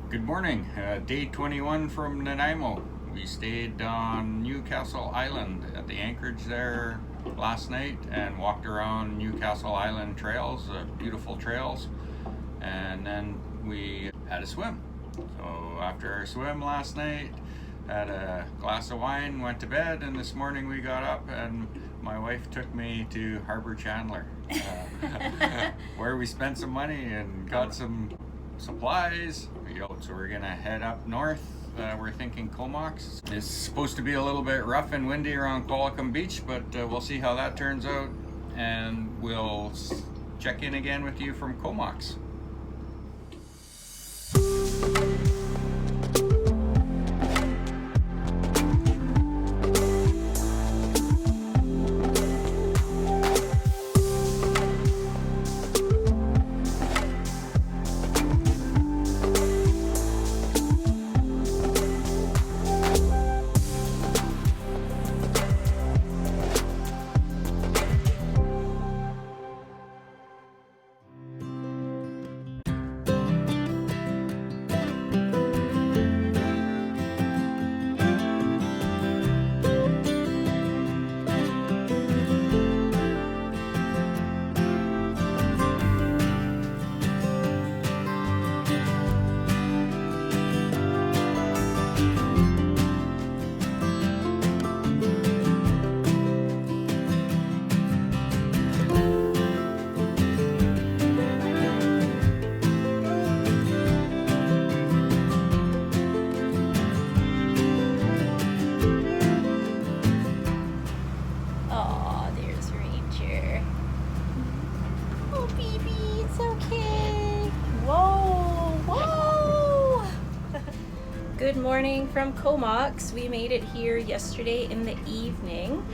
Good morning. Day 21 from Nanaimo. We stayed on Newcastle Island at the anchorage there last night and walked around Newcastle Island trails, beautiful trails, and then we had a swim. So after our swim last night, had a glass of wine, went to bed, and this morning we got up and my wife took me to Harbor Chandler, where we spent some money and got some supplies. So we're gonna head up north. We're thinking Comox. It's supposed to be a little bit rough and windy around Skookum Beach, but we'll see how that turns out, and we'll check in again with you from Comox. Good morning from Comox. We made it here yesterday in the evening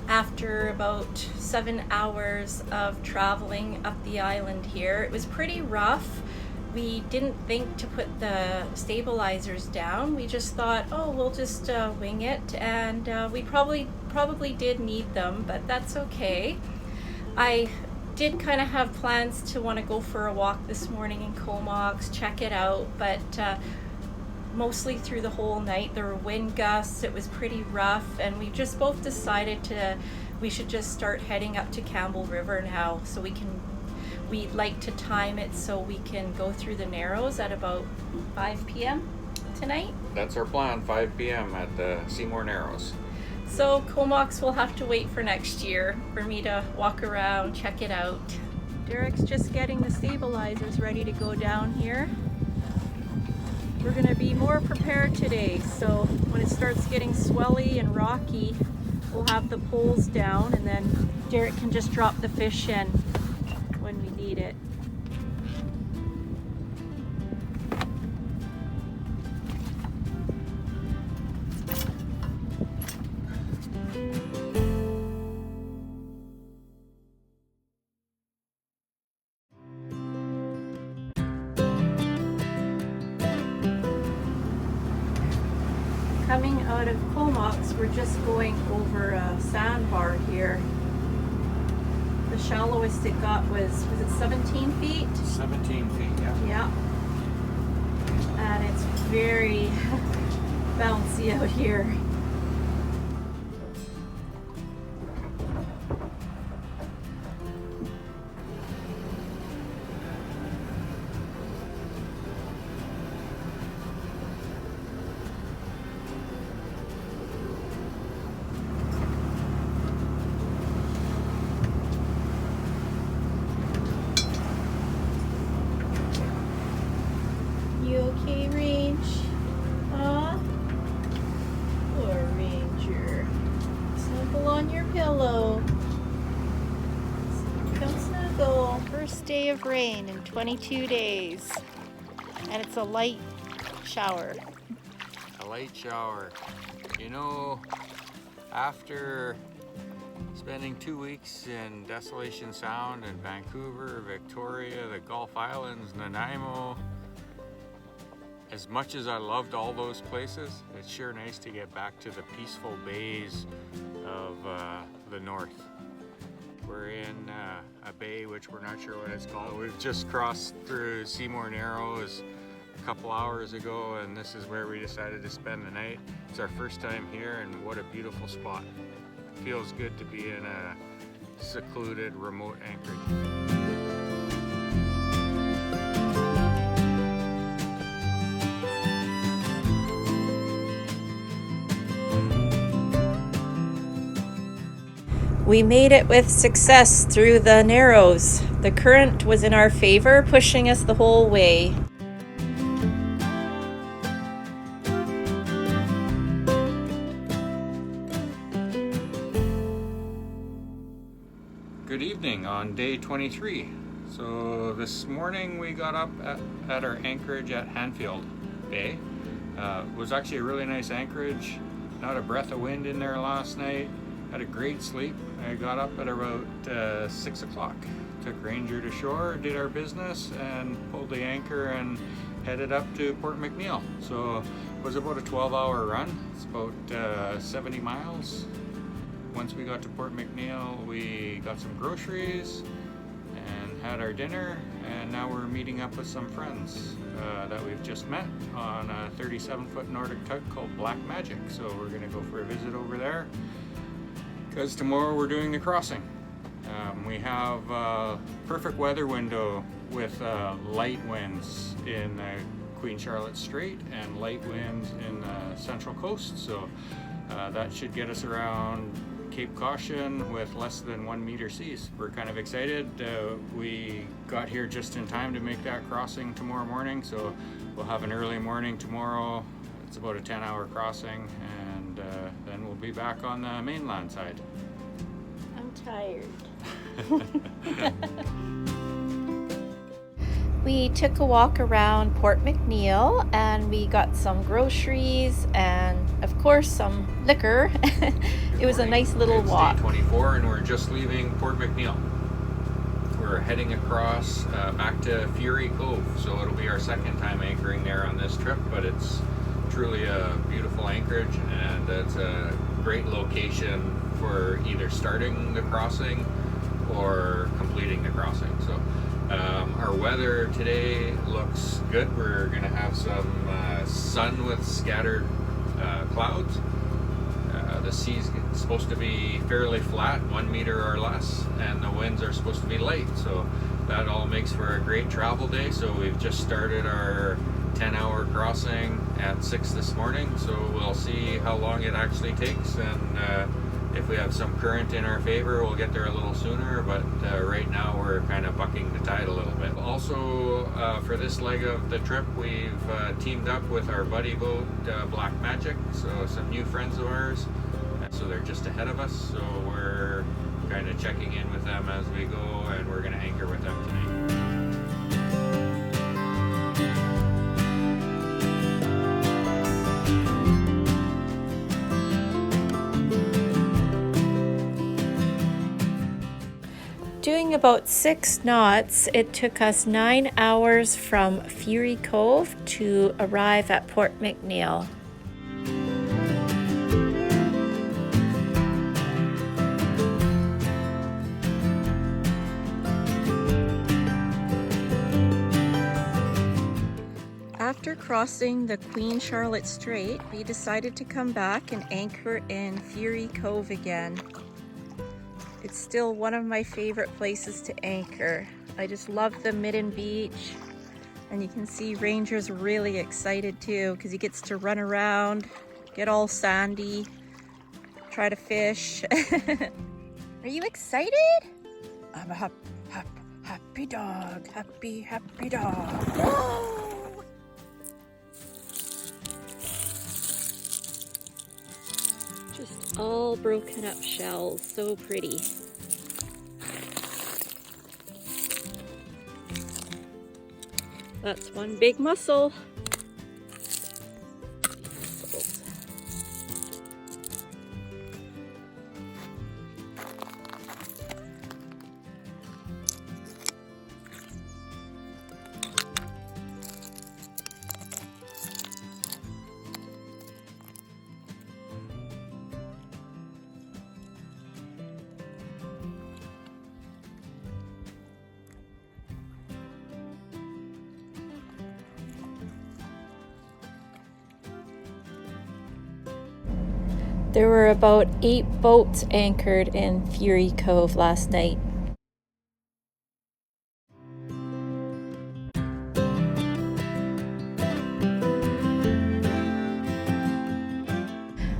after about 7 hours of traveling up the island here. It was pretty rough. We didn't think to put the stabilizers down. We just thought, oh, we'll just wing it, and we probably did need them, but that's okay. I did kind of have plans to want to go for a walk this morning in Comox, check it out, but mostly through the whole night there were wind gusts. It was pretty rough, and we just both decided we should just start heading up to Campbell River now, so we'd like to time it so we can go through the Narrows at about 5 p.m. tonight. That's our plan, 5 p.m. at the Seymour Narrows. So Comox will have to wait for next year for me to walk around, check it out. Derek's just getting the stabilizers ready to go down here. We're going to be more prepared today, so when it starts getting swelly and rocky, we'll have the poles down, and then Derek can just drop the fish in when we need it. Coming out of Comox, we're just going over a sandbar here. The shallowest it got was it 17 feet? 17 feet, yeah. Yeah. And it's very bouncy out here. You okay, Range? Aw? Poor Ranger. Snuggle on your pillow. Come snuggle. First day of rain in 22 days. And it's a light shower. A light shower. You know, after spending 2 weeks in Desolation Sound and Vancouver, Victoria, the Gulf Islands, Nanaimo, as much as I loved all those places, it's sure nice to get back to the peaceful bays of the north. We're in a bay which we're not sure what it's called. We've just crossed through Seymour Narrows, couple hours ago, and this is where we decided to spend the night. It's our first time here, and what a beautiful spot. Feels good to be in a secluded, remote anchorage. We made it with success through the Narrows. The current was in our favor, pushing us the whole way. Good evening on day 23. So this morning we got up at our anchorage at Hanfield Bay. It was actually a really nice anchorage. Not a breath of wind in there last night. Had a great sleep. I got up at about 6 o'clock. Took Ranger to shore, did our business, and pulled the anchor and headed up to Port McNeill. So it was about a 12-hour run. It's about 70 miles. Once we got to Port McNeill, we got some groceries and had our dinner, and now we're meeting up with some friends that we've just met on a 37-foot Nordic tug called Black Magic. So we're gonna go for a visit over there, because tomorrow we're doing the crossing. We have a perfect weather window with light winds in the Queen Charlotte Strait and light winds in the Central Coast. So that should get us around Cape Caution with less than 1 meter seas. We're kind of excited. We got here just in time to make that crossing tomorrow morning. So we'll have an early morning tomorrow. It's about a 10-hour crossing, and then we'll be back on the mainland side. I'm tired. We took a walk around Port McNeill, and we got some groceries and of course some liquor. It was a nice little walk. It's day 24 and we're just leaving Port McNeill. We're heading across back to Fury Cove, so it'll be our second time anchoring there on this trip, but it's truly a beautiful anchorage, and it's a great location for either starting the crossing or completing the crossing. So our weather today looks good. We're going to have some sun with scattered clouds. The sea's supposed to be fairly flat, 1 meter or less, and the winds are supposed to be light. So that all makes for a great travel day. So we've just started our 10-hour crossing at 6 this morning. So we'll see how long it actually takes, and if we have some current in our favor, we'll get there a little sooner, but right now we're kind of bucking the tide a little bit. Also, for this leg of the trip, we've teamed up with our buddy boat, Black Magic, so some new friends of ours. So they're just ahead of us, so we're kind of checking in with them as we go, and we're going to anchor with them tonight. Doing about 6 knots, it took us 9 hours from Fury Cove to arrive at Port McNeill. After crossing the Queen Charlotte Strait, we decided to come back and anchor in Fury Cove again. It's still one of my favorite places to anchor. I just love the Midden Beach, and you can see Ranger's really excited too because he gets to run around, get all sandy, try to fish. Are you excited? I'm a happy dog, happy dog. Whoa! Just all broken up shells, so pretty. That's one big mussel. Mussels. There were about 8 boats anchored in Fury Cove last night.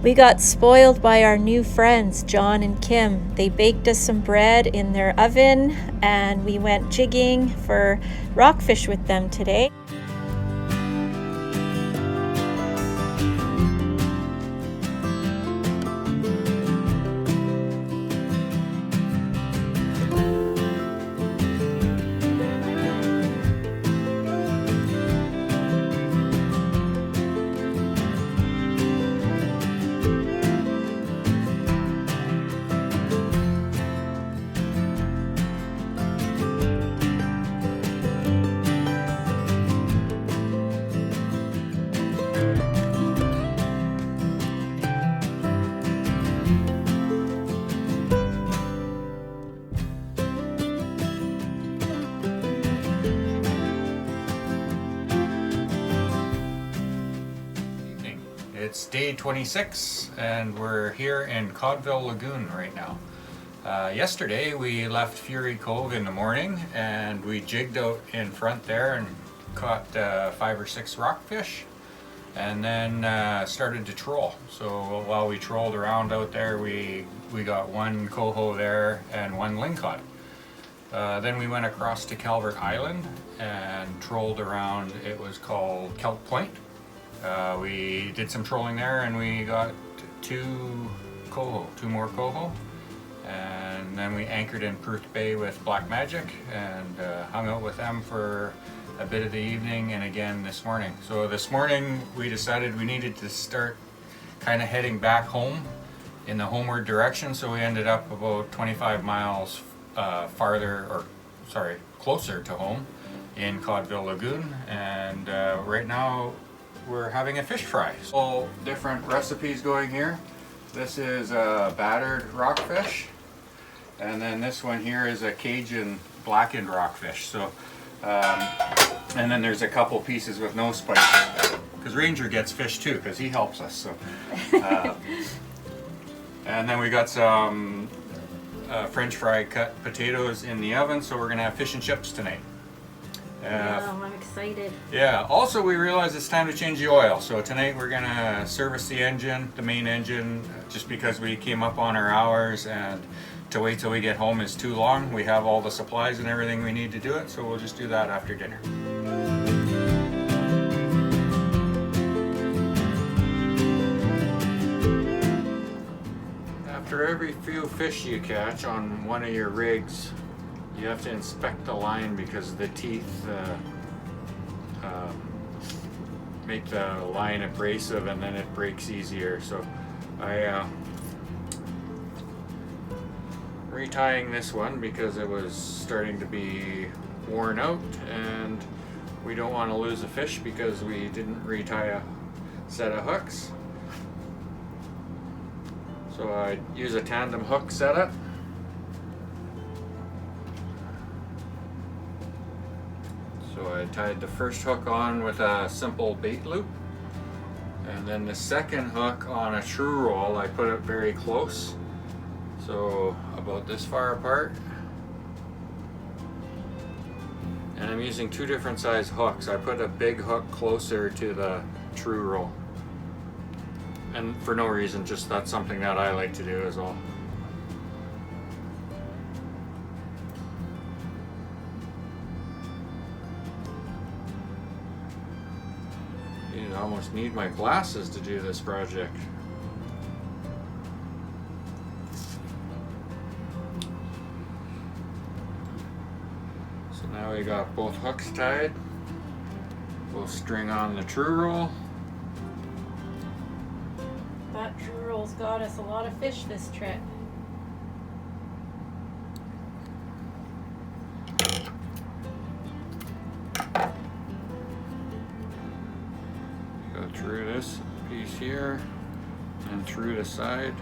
We got spoiled by our new friends, John and Kim. They baked us some bread in their oven and we went jigging for rockfish with them today. It's day 26 and we're here in Codville Lagoon right now. Yesterday we left Fury Cove in the morning and we jigged out in front there and caught 5 or 6 rockfish and then started to troll. So while we trolled around out there we got 1 coho there and 1 lingcod. Then we went across to Calvert Island and trolled around, it was called Kelp Point. We did some trolling there and we got 2 more coho, and then we anchored in Perth Bay with Black Magic and hung out with them for a bit of the evening and again this morning. So this morning we decided we needed to start kind of heading back home in the homeward direction, so we ended up about 25 miles closer to home in Codville Lagoon, and right now we're having a fish fry. So different recipes going here. This is a battered rockfish, and then this one here is a Cajun blackened rockfish. So, and then there's a couple pieces with no spice, because Ranger gets fish too, because he helps us. So, and then we got some French fry cut potatoes in the oven. So we're gonna have fish and chips tonight. I'm excited. Yeah, also we realized it's time to change the oil. So tonight we're gonna service the engine, the main engine, just because we came up on our hours, and to wait till we get home is too long. We have all the supplies and everything we need to do it, so we'll just do that after dinner. After every few fish you catch on one of your rigs, you have to inspect the line because the teeth make the line abrasive and then it breaks easier. So I retying this one because it was starting to be worn out and we don't want to lose a fish because we didn't retie a set of hooks. So I use a tandem hook setup. So I tied the first hook on with a simple bait loop, and then the second hook on a true roll I put it very close, so about this far apart, and I'm using 2 different size hooks. I put a big hook closer to the true roll, and for no reason, just that's something that I like to do as well. I almost need my glasses to do this project. So now we got both hooks tied. We'll string on the true roll. That true roll's got us a lot of fish this trip. Through this piece here and through the side.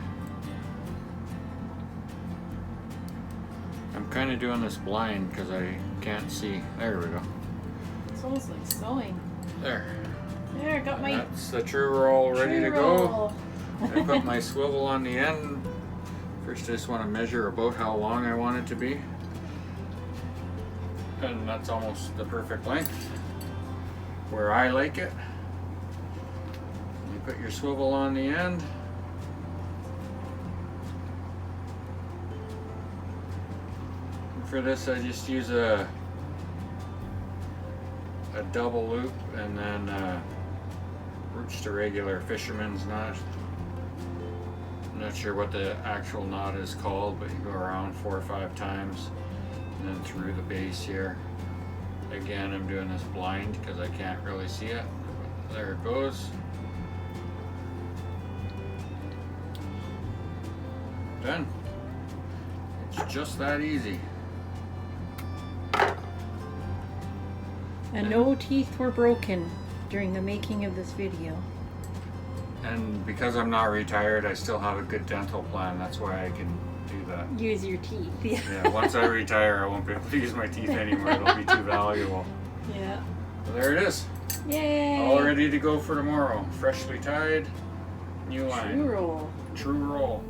I'm kind of doing this blind because I can't see. There we go. It's almost like sewing. There. There, got my That's the true roll ready to go. I put my swivel on the end. First I just want to measure about how long I want it to be. And that's almost the perfect length where I like it. You put your swivel on the end. And for this I just use a double loop and then just a regular fisherman's knot. I'm not sure what the actual knot is called, but you go around 4 or 5 times and then through the base here. Again, I'm doing this blind because I can't really see it. There it goes. Done. It's just that easy. And no teeth were broken during the making of this video. And because I'm not retired, I still have a good dental plan. That's why I can do that. Use your teeth. Yeah, once I retire, I won't be able to use my teeth anymore. It'll be too valuable. Yeah. So there it is. Yay! All ready to go for tomorrow. Freshly tied, new line. True roll. True roll.